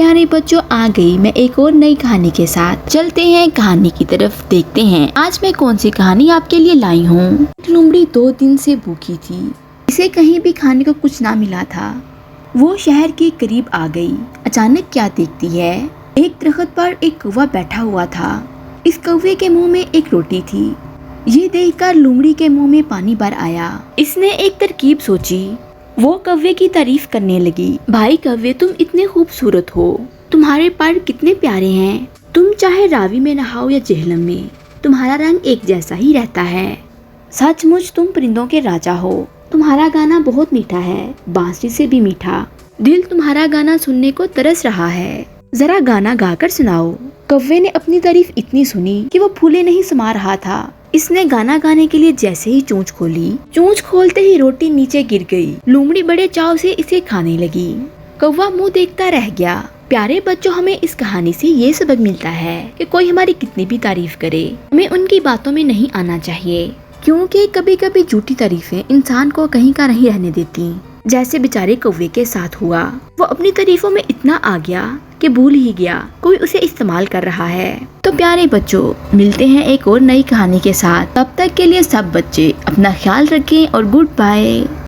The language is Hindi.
प्यारे बच्चों, आ गई मैं एक और नई कहानी के साथ। चलते हैं कहानी की तरफ, देखते हैं आज मैं कौन सी कहानी आपके लिए लाई हूँ। लोमड़ी 2 दिन से भूखी थी। इसे कहीं भी खाने को कुछ ना मिला था। वो शहर के करीब आ गई। अचानक क्या देखती है, एक दरख्त पर एक कौवा बैठा हुआ था। इस कौवे के मुंह में एक रोटी थी। ये देखकर लोमड़ी के मुंह में पानी भर आया। इसने एक तरकीब सोची। वो कौवे की तारीफ करने लगी। भाई कौवे, तुम इतने खूबसूरत हो, तुम्हारे पर कितने प्यारे हैं। तुम चाहे रावी में नहाओ या जेहलम में, तुम्हारा रंग एक जैसा ही रहता है। सचमुच तुम परिंदों के राजा हो। तुम्हारा गाना बहुत मीठा है, बांसुरी से भी मीठा। दिल तुम्हारा गाना सुनने को तरस रहा है, जरा गाना गाकर सुनाओ। कौवे ने अपनी तारीफ इतनी सुनी कि वो फूले नहीं समा रहा था। इसने गाना गाने के लिए जैसे ही चोंच खोली, चोंच खोलते ही रोटी नीचे गिर गई। लोमड़ी बड़े चाव से इसे खाने लगी। कौवा मुंह देखता रह गया। प्यारे बच्चों, हमें इस कहानी से ये सबक मिलता है कि कोई हमारी कितनी भी तारीफ करे, हमें उनकी बातों में नहीं आना चाहिए, क्योंकि कभी कभी झूठी तारीफें इंसान को कहीं का नहीं रहने देती। जैसे बेचारे कौवे के साथ हुआ। वो अपनी तारीफों में इतना आ गया कि भूल ही गया कोई उसे इस्तेमाल कर रहा है। तो प्यारे बच्चों, मिलते हैं एक और नई कहानी के साथ। तब तक के लिए सब बच्चे अपना ख्याल रखें और गुड बाय।